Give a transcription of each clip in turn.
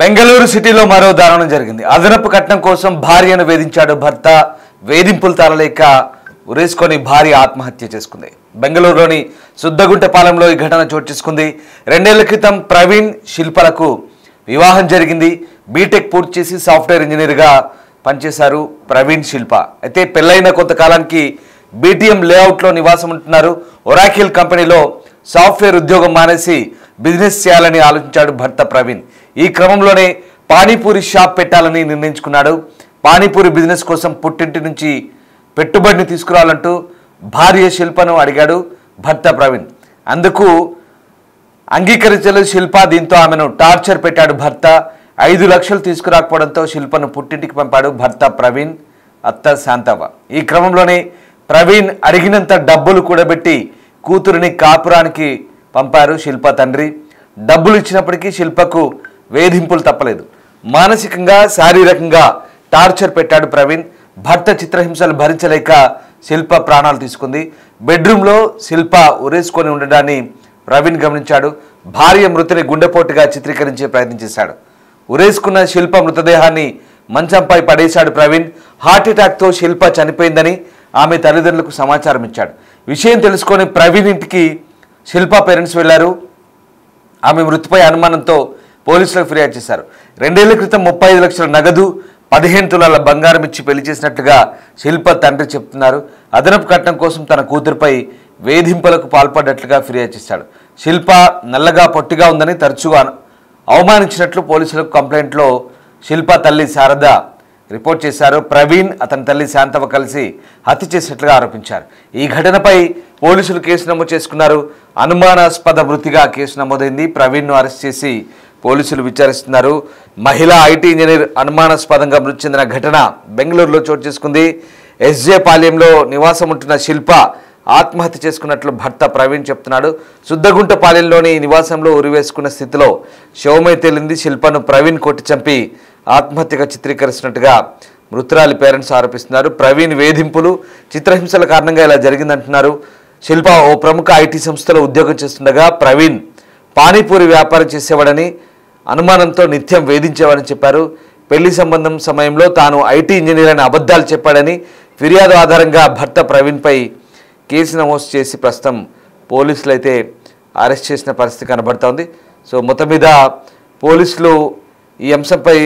బెంగళూరు సిటీలో మరో దారుణం జరిగింది. అదనపు కట్నం కోసం భార్యను వేధించాడు భర్త. వేధింపులు తాళలేక ఉరేసుకొని భార్య ఆత్మహత్య చేసుకుంది. బెంగళూరులోని సుద్దగుంటపాలెంలో ఈ ఘటన చోటు చేసుకుంది. 2 ఏళ్ల క్రితం ప్రవీణ్ శిల్పలకు వివాహం జరిగింది. బీటెక్ పూర్తి చేసి సాఫ్ట్వేర్ ఇంజనీర్గా పనిచేశారు ప్రవీణ్ శిల్ప. అయితే పెళ్లైన కొంతకాలానికి బీటీఎం లేఅవుట్లో నివాసం ఉంటున్నారు. ఒరాకిల్ కంపెనీలో సాఫ్ట్వేర్ ఉద్యోగం మానేసి బిజినెస్ చేయాలని ఆలోచించాడు భర్త ప్రవీణ్. ఈ క్రమంలోనే పానీపూరి షాప్ పెట్టాలని నిర్ణయించుకున్నాడు. పానీపూరి బిజినెస్ కోసం పుట్టింటి నుంచి పెట్టుబడిని తీసుకురావాలంటూ భార్య శిల్పను అడిగాడు భర్త ప్రవీణ్. అందుకు అంగీకరించలేదు శిల్ప. దీంతో ఆమెను టార్చర్ పెట్టాడు భర్త. 5 లక్షలు తీసుకురాకపోవడంతో శిల్పను పుట్టింటికి పంపాడు భర్త ప్రవీణ్ అత్త శాంతవ్వ. ఈ క్రమంలోనే ప్రవీణ్ అడిగినంత డబ్బులు కూడబెట్టి కూతురిని కాపురానికి పంపారు శిల్ప తండ్రి. డబ్బులు ఇచ్చినప్పటికీ శిల్పకు వేధింపులు తప్పలేదు. మానసికంగా శారీరకంగా టార్చర్ పెట్టాడు ప్రవీణ్. భర్త చిత్రహింసలు భరించలేక శిల్ప ప్రాణాలు తీసుకుంది. బెడ్రూమ్లో శిల్ప ఉరేసుకొని ఉండడాన్ని ప్రవీణ్ గమనించాడు. భార్య మృతిని గుండెపోటుగా చిత్రీకరించే ప్రయత్నం చేశాడు. ఉరేసుకున్న శిల్ప మృతదేహాన్ని మంచంపై పడేశాడు ప్రవీణ్. హార్ట్అటాక్తో శిల్ప చనిపోయిందని ఆమె తల్లిదండ్రులకు సమాచారం ఇచ్చాడు. విషయం తెలుసుకొని ప్రవీణ్ ఇంటికి శిల్ప పేరెంట్స్ వెళ్లారు. ఆమె మృతిపై అనుమానంతో పోలీసులకు ఫిర్యాదు చేశారు. 2 ఏళ్ల క్రితం 35 లక్షల నగదు 15 తులాల బంగారం ఇచ్చి పెళ్లి చేసినట్లుగా శిల్ప తండ్రి చెప్తున్నారు. అదనపు కట్నం కోసం తన కూతురుపై వేధింపులకు పాల్పడ్డట్లుగా ఫిర్యాదు చేశాడు. శిల్ప నల్లగా పొట్టిగా ఉందని తరచుగా అవమానించినట్లు పోలీసులకు కంప్లైంట్లో శిల్ప తల్లి శారద రిపోర్ట్ చేశారు. ప్రవీణ్ అతని తల్లి శాంతవ కలిసి హత్య చేసినట్లుగా ఆరోపించారు. ఈ ఘటనపై పోలీసులు కేసు నమోదు చేసుకున్నారు. అనుమానాస్పద మృతిగా కేసు నమోదైంది. ప్రవీణ్ను అరెస్ట్ చేసి పోలీసులు విచారిస్తున్నారు. మహిళా ఐటీ ఇంజనీర్ అనుమానాస్పదంగా మృతి చెందిన ఘటన బెంగళూరులో చోటు చేసుకుంది. ఎస్జే పాలెంలో నివాసం ఉంటున్న శిల్ప ఆత్మహత్య చేసుకున్నట్లు భర్త ప్రవీణ్ చెప్తున్నాడు. సుద్దగుంటపాలెంలోని నివాసంలో ఉరివేసుకున్న స్థితిలో శవమై తేలింది. శిల్పను ప్రవీణ్ కొట్టి చంపి ఆత్మహత్యగా చిత్రీకరిస్తున్నట్టుగా మృతురాలి పేరెంట్స్ ఆరోపిస్తున్నారు. ప్రవీణ్ వేధింపులు చిత్రహింసల కారణంగా ఇలా జరిగిందంటున్నారు. శిల్ప ఓ ప్రముఖ ఐటీ సంస్థలో ఉద్యోగం చేస్తుండగా ప్రవీణ్ పానీపూరి వ్యాపారం చేసేవాడని అనుమానంతో నిత్యం వేధించేవాడని చెప్పారు. పెళ్లి సంబంధం సమయంలో తాను ఐటీ ఇంజనీర్ అని అబద్ధాలు చెప్పాడని ఫిర్యాదు ఆధారంగా భర్త ప్రవీణ్పై కేసు నమోదు చేసి ప్రస్తుతం పోలీసులు అయితే అరెస్ట్ చేసిన పరిస్థితి కనబడుతోంది. సో మొత్తం మీద పోలీసులు ఈ అంశంపై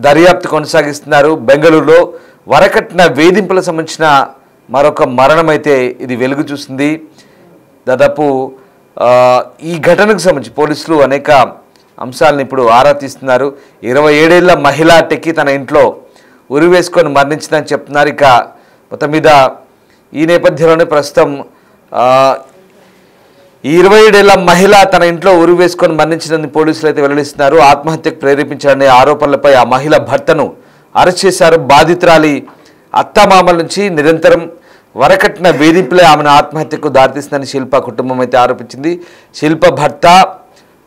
దర్యాప్తు కొనసాగిస్తున్నారు. బెంగళూరులో వరకట్న వేధింపులకు సంబంధించిన మరొక మరణం అయితే ఇది వెలుగు చూసింది. దాదాపు ఈ ఘటనకు సంబంధించి పోలీసులు అనేక అంశాలను ఇప్పుడు ఆరా తీస్తున్నారు. 27 ఏళ్ల మహిళా టెక్కి తన ఇంట్లో ఉరి వేసుకొని మరణించిందని చెప్తున్నారు. ఇక మొత్తం మీద ఈ నేపథ్యంలోనే ప్రస్తుతం 27 ఏళ్ల మహిళ తన ఇంట్లో ఉరి వేసుకొని మరణించిందని పోలీసులు అయితే వెల్లడిస్తున్నారు. ఆత్మహత్యకు ప్రేరేపించాలనే ఆరోపణలపై ఆ మహిళ భర్తను అరెస్ట్ చేశారు. బాధితురాలి అత్తమామల నుంచి నిరంతరం వరకట్న వేధింపులే ఆమెను ఆత్మహత్యకు దారితీస్తుందని శిల్ప కుటుంబం అయితే ఆరోపించింది. శిల్ప భర్త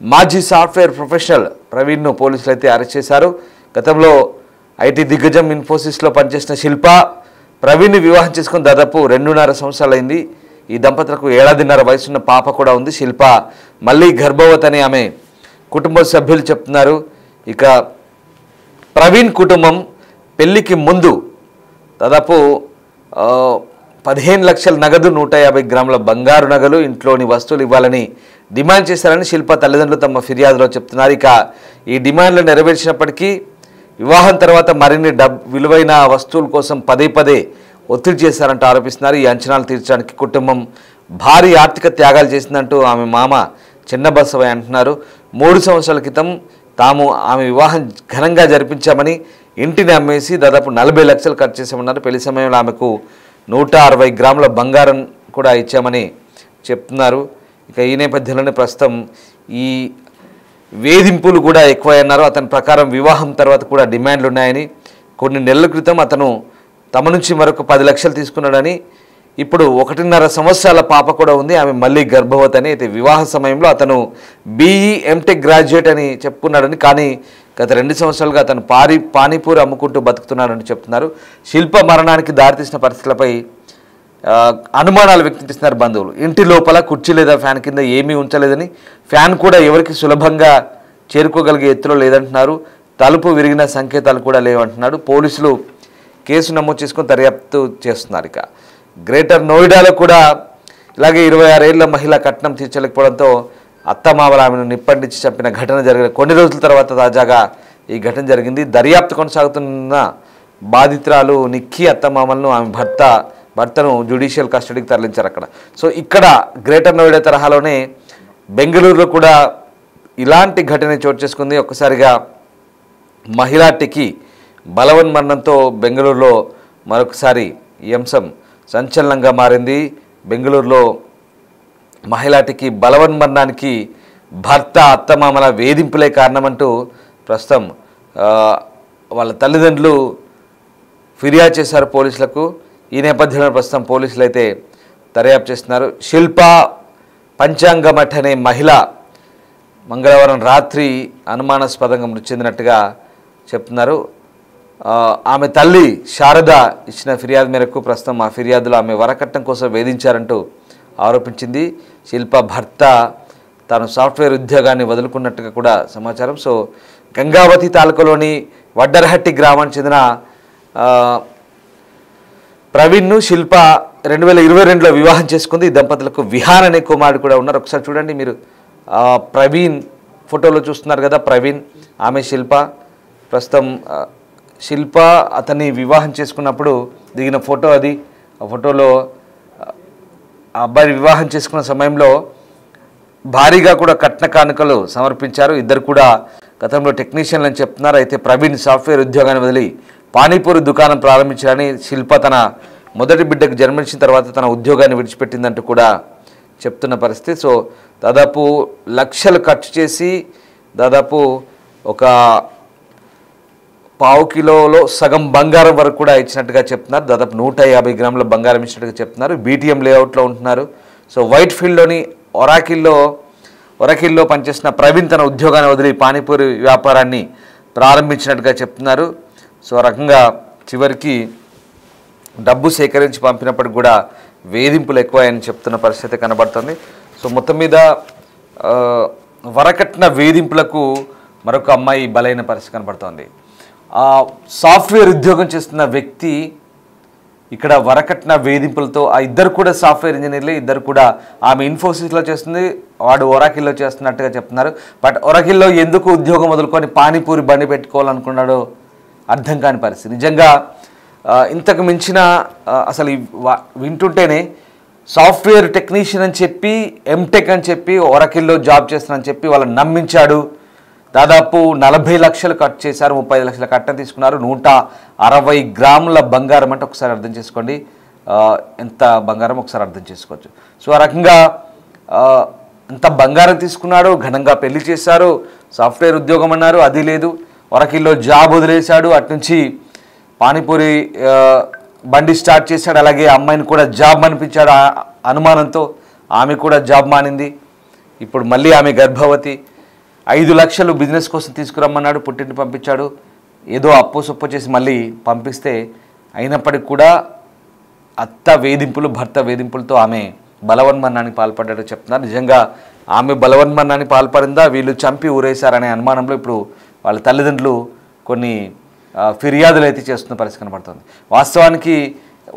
మాజీ సాఫ్ట్వేర్ ప్రొఫెషనల్ ప్రవీణ్ను పోలీసులు అయితే అరెస్ట్ చేశారు. గతంలో ఐటీ దిగ్గజం ఇన్ఫోసిస్లో పనిచేసిన శిల్ప ప్రవీణ్ని వివాహం చేసుకుని దాదాపు 2.5 సంవత్సరాలు అయింది. ఈ దంపతులకు 1.5 వయసున్న పాప కూడా ఉంది. శిల్ప మళ్ళీ గర్భవతి ఆమె కుటుంబ సభ్యులు చెప్తున్నారు. ఇక ప్రవీణ్ కుటుంబం పెళ్లికి ముందు దాదాపు 15 లక్షల నగదు 150 గ్రాముల బంగారు నగలు ఇంట్లోని వస్తువులు ఇవ్వాలని డిమాండ్ చేశారని శిల్ప తల్లిదండ్రులు తమ ఫిర్యాదులో చెప్తున్నారు. ఇక ఈ డిమాండ్లు నెరవేర్చినప్పటికీ వివాహం తర్వాత మరిన్ని విలువైన వస్తువుల కోసం పదే ఒత్తిడి చేశారంటూ ఆరోపిస్తున్నారు. ఈ అంచనాలు తీర్చడానికి కుటుంబం భారీ ఆర్థిక త్యాగాలు చేసిందంటూ ఆమె మామ చిన్నబసవయ్య అంటున్నారు. 3 సంవత్సరాల క్రితం తాము ఆమె వివాహం ఘనంగా జరిపించామని ఇంటిని అమ్మేసి దాదాపు 40 లక్షలు ఖర్చు చేశామన్నారు. పెళ్లి సమయంలో ఆమెకు 160 గ్రాముల బంగారం కూడా ఇచ్చామని చెప్తున్నారు. ఇక ఈ నేపథ్యంలోనే ప్రస్తుతం ఈ వేధింపులు కూడా ఎక్కువయ్యన్నారు. అతని ప్రకారం వివాహం తర్వాత కూడా డిమాండ్లు ఉన్నాయని, కొన్ని నెలల క్రితం అతను తమ నుంచి మరొక 10 లక్షలు తీసుకున్నాడని, ఇప్పుడు 1.5 సంవత్సరాల పాప కూడా ఉంది, ఆమె మళ్ళీ గర్భవతి అని. అయితే వివాహ సమయంలో అతను బీఈ ఎంటెక్ గ్రాడ్యుయేట్ అని చెప్పుకున్నాడని, కానీ గత 2 సంవత్సరాలుగా అతను పానీపూరి అమ్ముకుంటూ బతుకుతున్నాడని చెప్తున్నారు. శిల్ప మరణానికి దారితీసిన పరిస్థితులపై అనుమానాలు వ్యక్తం చేస్తున్నారు బంధువులు. ఇంటి లోపల కుర్చీ లేదా ఫ్యాన్ కింద ఏమీ ఉంచలేదని, ఫ్యాన్ కూడా ఎవరికి సులభంగా చేరుకోగలిగే ఎత్తులో లేదంటున్నారు. తలుపు విరిగిన సంకేతాలు కూడా లేవంటున్నాడు. పోలీసులు కేసు నమోదు చేసుకొని దర్యాప్తు చేస్తున్నారు. ఇక గ్రేటర్ నోయిడాలో కూడా ఇలాగే 26 ఏళ్ల మహిళ కట్నం తీర్చలేకపోవడంతో అత్తమామల ఆమెను నిప్పండించి చంపిన ఘటన జరిగిన కొన్ని రోజుల తర్వాత తాజాగా ఈ ఘటన జరిగింది. దర్యాప్తు కొనసాగుతున్న బాధితురాలు నిక్కీ అత్తమామలను ఆమె భర్తను జ్యుడిషియల్ కస్టడీకి తరలించారు అక్కడ. సో ఇక్కడ గ్రేటర్ నోయిడా తరహాలోనే బెంగళూరులో కూడా ఇలాంటి ఘటన చోటు చేసుకుంది. ఒక్కసారిగా మహిళా టికి బలవన్మరణంతో బెంగళూరులో మరొకసారి ఈ అంశం సంచలనంగా మారింది. బెంగళూరులో మహిళా టికి బలవన్మరణానికి భర్త అత్తమామల వేధింపులే కారణమంటూ ప్రస్తుతం వాళ్ళ తల్లిదండ్రులు ఫిర్యాదు చేశారు పోలీసులకు. ఈ నేపథ్యంలో ప్రస్తుతం పోలీసులు అయితే దర్యాప్తు చేస్తున్నారు. శిల్పా పంచాంగమఠ్ అనే మహిళ మంగళవారం రాత్రి అనుమానాస్పదంగా మృతి చెందినట్టుగా చెప్తున్నారు. ఆమె తల్లి శారద ఇచ్చిన ఫిర్యాదు మేరకు ప్రస్తుతం ఆ ఫిర్యాదులో ఆమె వరకట్నం కోసం వేధించారంటూ ఆరోపించింది. శిల్ప భర్త తాను సాఫ్ట్వేర్ ఉద్యోగాన్ని వదులుకున్నట్టుగా కూడా సమాచారం. సో గంగావతి తాలూకాలోని వడ్డరహట్టి గ్రామానికి చెందిన ప్రవీణ్ను శిల్ప 2022లో వివాహం చేసుకుంది. ఈ దంపతులకు విహాన్ అనే కుమారుడు కూడా ఉన్నారు. ఒకసారి చూడండి మీరు, ప్రవీణ్ ఫోటోలో చూస్తున్నారు కదా, ప్రవీణ్, ఆమె శిల్ప. ప్రస్తుతం శిల్ప అతన్ని వివాహం చేసుకున్నప్పుడు దిగిన ఫోటో అది. ఆ ఫోటోలో ఆ అబ్బాయిని వివాహం చేసుకున్న సమయంలో భారీగా కూడా కట్న కానుకలు సమర్పించారు. ఇద్దరు కూడా గతంలో టెక్నీషియన్లు అని చెప్తున్నారు. అయితే ప్రవీణ్ సాఫ్ట్వేర్ ఉద్యోగాన్ని వదిలి పానీపూరి దుకాణం ప్రారంభించారని, శిల్ప తన మొదటి బిడ్డకు జన్మించిన తర్వాత తన ఉద్యోగాన్ని విడిచిపెట్టిందంటూ కూడా చెప్తున్న పరిస్థితి. సో దాదాపు లక్షలు ఖర్చు చేసి దాదాపు ఒక పావు కిలోలో సగం బంగారం వరకు కూడా ఇచ్చినట్టుగా చెప్తున్నారు. దాదాపు 150 గ్రాముల బంగారం ఇచ్చినట్టుగా చెప్తున్నారు. బీటీఎం లేఅవుట్లో ఉంటున్నారు. సో వైట్ ఫీల్డ్లోని ఒరాకిల్లో పనిచేసిన ప్రవీణ్ తన ఉద్యోగాన్ని వదిలి పానీపూరి వ్యాపారాన్ని ప్రారంభించినట్టుగా చెప్తున్నారు. సో ఆ రకంగా చివరికి డబ్బు సేకరించి పంపినప్పటికి కూడా వేధింపులు ఎక్కువని చెప్తున్న పరిస్థితి కనబడుతుంది. సో మొత్తం మీద వరకట్న వేధింపులకు మరొక అమ్మాయి బలైన పరిస్థితి కనబడుతోంది. సాఫ్ట్వేర్ ఉద్యోగం చేస్తున్న వ్యక్తి ఇక్కడ వరకట్న వేధింపులతో, ఆ ఇద్దరు కూడా సాఫ్ట్వేర్ ఇంజనీర్లే, ఇద్దరు కూడా ఆమె ఇన్ఫోసిస్లో చేస్తుంది, వాడు ఒరాకిల్లో చేస్తున్నట్టుగా చెప్తున్నారు. బట్ ఒరాకిల్లో ఎందుకు ఉద్యోగం వదులుకొని పానీపూరి బండి పెట్టుకోవాలనుకున్నాడో అర్థం కాని పరిస్థితి. నిజంగా ఇంతకు మించిన అసలు వింటుంటేనే సాఫ్ట్వేర్ టెక్నీషియన్ అని చెప్పి, ఎంటెక్ అని చెప్పి, ఒరాకిల్లో జాబ్ చేస్తానని చెప్పి వాళ్ళని నమ్మించాడు. దాదాపు 40 లక్షలు ఖర్చు చేశారు, 35 లక్షల కట్నం తీసుకున్నారు. 160 గ్రాముల బంగారం అంటే ఒకసారి అర్థం చేసుకోండి ఎంత బంగారం, ఒకసారి అర్థం చేసుకోవచ్చు. సో ఆ రకంగా ఎంత బంగారం తీసుకున్నాడు, ఘనంగా పెళ్లి చేశారు, సాఫ్ట్వేర్ ఉద్యోగం అన్నారు, అది లేదు. ఒరాకిల్లో జాబ్ వదిలేశాడు, అట్నుంచి పానీపూరి బండి స్టార్ట్ చేశాడు. అలాగే అమ్మాయిని కూడా జాబ్ అనిపించాడు అనుమానంతో, ఆమె కూడా జాబ్ మానింది. ఇప్పుడు మళ్ళీ ఆమె గర్భవతి. 5 లక్షలు బిజినెస్ కోసం తీసుకురమ్మన్నాడు, పుట్టింటి పంపించాడు. ఏదో అప్పు సొప్పు చేసి మళ్ళీ పంపిస్తే అయినప్పటికీ కూడా అత్త వేధింపులు, భర్త వేధింపులతో ఆమె బలవన్మరణానికి పాల్పడ్డాడు చెప్తున్నారు. నిజంగా ఆమె బలవన్మరణానికి పాల్పడిందా, వీళ్ళు చంపి ఊరేశారనే అనుమానంలో ఇప్పుడు వాళ్ళ తల్లిదండ్రులు కొన్ని ఫిర్యాదులు అయితే చేస్తున్న పరిస్థితి కనబడుతుంది. వాస్తవానికి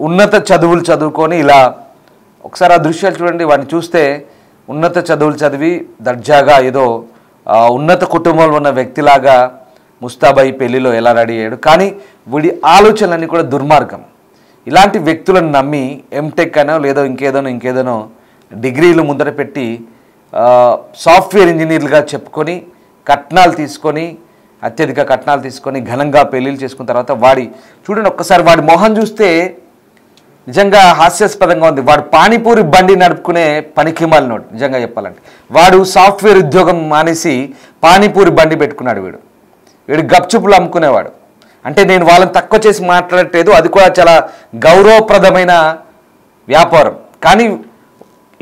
ఉన్నత చదువులు చదువుకొని ఇలా ఒకసారి ఆ దృశ్యాలు చూడండి. వాడిని చూస్తే ఉన్నత చదువులు చదివి దర్జాగా ఏదో ఉన్నత కుటుంబంలో ఉన్న వ్యక్తిలాగా ముస్తాబాయి పెళ్లిలో ఎలా రెడీ అయ్యాడు. కానీ వీడి ఆలోచనలన్నీ కూడా దుర్మార్గం. ఇలాంటి వ్యక్తులను నమ్మి ఎంటెక్ అనో లేదో ఇంకేదోనో డిగ్రీలు ముందర పెట్టి సాఫ్ట్వేర్ ఇంజనీర్లుగా చెప్పుకొని కట్నాలు తీసుకొని, అత్యధిక కట్నాలు తీసుకొని ఘనంగా పెళ్ళిళ్ళు చేసుకున్న తర్వాత చూడండి ఒక్కసారి వాడి మొహం చూస్తే నిజంగా హాస్యాస్పదంగా ఉంది. వాడు పానీపూరి బండి నడుపుకునే పనికిమాలినోడు నిజంగా చెప్పాలంటే. వాడు సాఫ్ట్వేర్ ఉద్యోగం మానేసి పానీపూరి బండి పెట్టుకున్నాడు. వీడు గప్చుపులు అమ్ముకునేవాడు. అంటే నేను వాళ్ళని తక్కువ చేసి మాట్లాడట్లేదు, అది కూడా చాలా గౌరవప్రదమైన వ్యాపారం. కానీ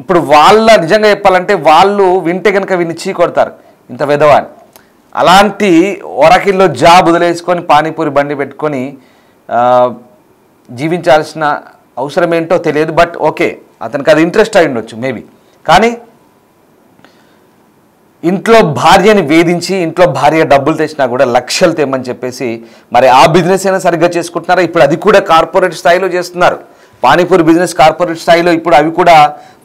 ఇప్పుడు వాళ్ళ నిజంగా చెప్పాలంటే వాళ్ళు వింటే కనుక వీడిని చీ కొడతారు, ఇంత వెధవాని. అలాంటి ఒరాకిల్లో జాబ్ వదిలేసుకొని పానీపూరి బండి పెట్టుకొని జీవించాల్సిన అవసరం ఏంటో తెలియదు. బట్ ఓకే, అతనికి అది ఇంట్రెస్ట్ అయి ఉండొచ్చు మేబీ. కానీ ఇంట్లో భార్యని వేధించి ఇంట్లో భార్య డబ్బులు తెచ్చినా కూడా లక్షలు తెమ్మని చెప్పేసి మరి ఆ బిజినెస్ అయినా సరిగ్గా చేసుకుంటున్నారా? ఇప్పుడు అది కూడా కార్పొరేట్ స్థాయిలో చేస్తున్నారు. పానీపూరి బిజినెస్ కార్పొరేట్ స్థాయిలో ఇప్పుడు అవి కూడా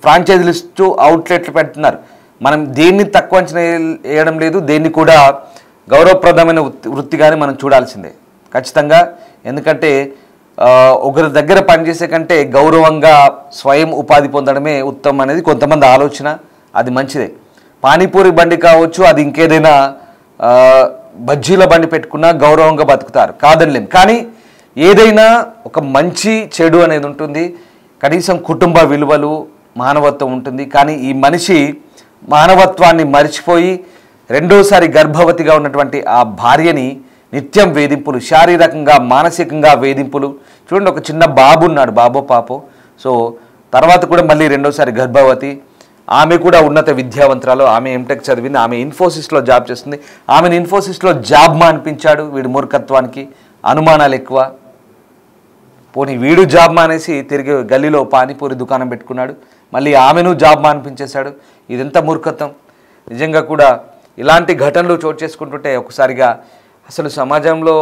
ఫ్రాంచైజీలు ఇస్తూ అవుట్లెట్లు పెడుతున్నారు. మనం దేన్ని తక్కువ అంచనా వేయడం లేదు, దేన్ని కూడా గౌరవప్రదమైన వృత్తిగానే మనం చూడాల్సిందే ఖచ్చితంగా. ఎందుకంటే ఒకరి దగ్గర పనిచేసే కంటే గౌరవంగా స్వయం ఉపాధి పొందడమే ఉత్తమం అనేది కొంతమంది ఆలోచన. అది మంచిదే. పానీపూరి బండి కావచ్చు, అది ఇంకేదైనా బజ్జీల బండి పెట్టుకున్నా గౌరవంగా బతుకుతారు, కాదనలేం. కానీ ఏదైనా ఒక మంచి చెడు అనేది ఉంటుంది, కనీసం కుటుంబ విలువలు మానవత్వం ఉంటుంది. కానీ ఈ మనిషి మానవత్వాన్ని మరిచిపోయి రెండోసారి గర్భవతిగా ఉన్నటువంటి ఆ భార్యని నిత్యం వేధింపులు, శారీరకంగా మానసికంగా వేధింపులు. చూడండి, ఒక చిన్న బాబు ఉన్నాడు, బాబో పాపో. సో తర్వాత కూడా మళ్ళీ రెండోసారి గర్భవతి. ఆమె కూడా ఉన్నత విద్యావంతురాలు, ఆమె ఎంటెక్ చదివింది, ఆమె ఇన్ఫోసిస్లో జాబ్ చేస్తుంది. ఆమెను ఇన్ఫోసిస్లో జాబ్ మానిపించాడు. వీడి మూర్ఖత్వానికి అనుమానాలు ఎక్కువ. పోనీ వీడు జాబ్ మానేసి తిరిగి గల్లీలో పానీపూరి దుకాణం పెట్టుకున్నాడు, మళ్ళీ ఆమెను జాబ్ మానిపించేశాడు. ఇదెంత మూర్ఖత్వం! నిజంగా కూడా ఇలాంటి ఘటనలు చోటు చేసుకుంటుంటే ఒకసారిగా అసలు సమాజంలో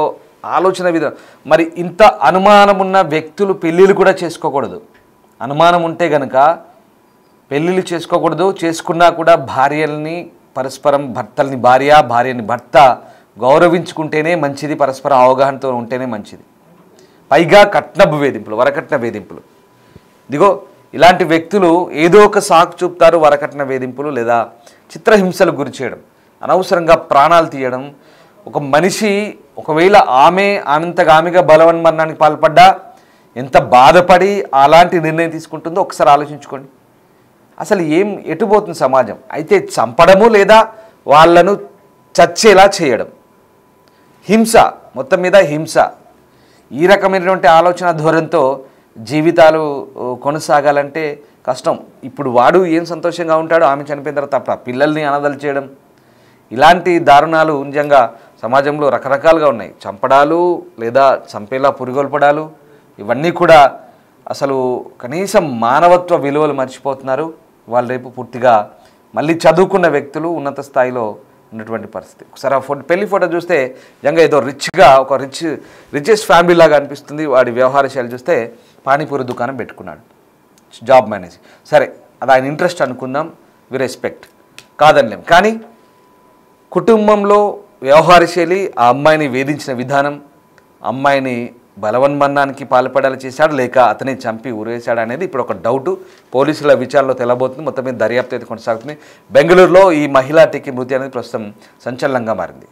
ఆలోచన విధానం. మరి ఇంత అనుమానం ఉన్న వ్యక్తులు పెళ్ళిళ్ళు కూడా చేసుకోకూడదు. అనుమానం ఉంటే గనక పెళ్ళిళ్ళు చేసుకోకూడదు. చేసుకున్నా కూడా భార్యల్ని పరస్పరం, భర్తల్ని భార్య, భార్యని భర్త గౌరవించుకుంటేనే మంచిది, పరస్పరం అవగాహనతో ఉంటేనే మంచిది. పైగా కట్నపు వేధింపులు, వరకట్న వేధింపులు. ఇదిగో ఇలాంటి వ్యక్తులు ఏదో ఒక సాకు చూపుతారు. వరకట్న వేధింపులు లేదా చిత్రహింసలకు గురి చేయడం, అనవసరంగా ప్రాణాలు తీయడం. ఒక మనిషి ఒకవేళ ఆమెంతగా ఆమెగా బలవన్మరణానికి పాల్పడ్డా ఎంత బాధపడి అలాంటి నిర్ణయం తీసుకుంటుందో ఒకసారి ఆలోచించుకోండి. అసలు ఎటుపోతుంది సమాజం? అయితే చంపడము లేదా వాళ్ళను చచ్చేలా చేయడం, హింస, మొత్తం మీద హింస. ఈ రకమైనటువంటి ఆలోచన ధోరణితో జీవితాలు కొనసాగాలంటే కష్టం. ఇప్పుడు వాడు ఏం సంతోషంగా ఉంటాడో, ఆమె చనిపోయిన తర్వాత తప్ప పిల్లల్ని అనాథలు చేయడం, ఇలాంటి దారుణాలు నిజంగా సమాజంలో రకరకాలుగా ఉన్నాయి. చంపడాలు లేదా చంపేలా పురిగొల్పడాలు, ఇవన్నీ కూడా అసలు కనీసం మానవత్వ విలువలు మర్చిపోతున్నారు వాళ్ళు. రేపు పూర్తిగా మళ్ళీ చదువుకున్న వ్యక్తులు ఉన్నత స్థాయిలో ఉన్నటువంటి పరిస్థితి. ఒకసారి ఆ పెళ్లి ఫోటో చూస్తే నిజంగా ఏదో రిచ్గా, ఒక రిచెస్ట్ ఫ్యామిలీ లాగా అనిపిస్తుంది. వాడి వ్యవహార శైలి చూస్తే పానీపూరి దుకాణం పెట్టుకున్నాడు, జాబ్ మేనేజ్. సరే, అది ఆయన ఇంట్రెస్ట్ అనుకుందాం, వి రెస్పెక్ట్, కాదనలేం. కానీ కుటుంబంలో వ్యవహార శైలి, ఆ అమ్మాయిని వేధించిన విధానం, అమ్మాయిని బలవన్మరణానికి పాల్పడేలా చేశాడు లేక అతని చంపి ఉరేశాడు అనేది ఇప్పుడు ఒక డౌటు. పోలీసుల విచారణలో తెలబోతుంది. మొత్తం మీద దర్యాప్తు అయితే కొనసాగుతుంది. బెంగళూరులో ఈ మహిళా టీకి మృతి అనేది ప్రస్తుతం సంచలనంగా మారింది.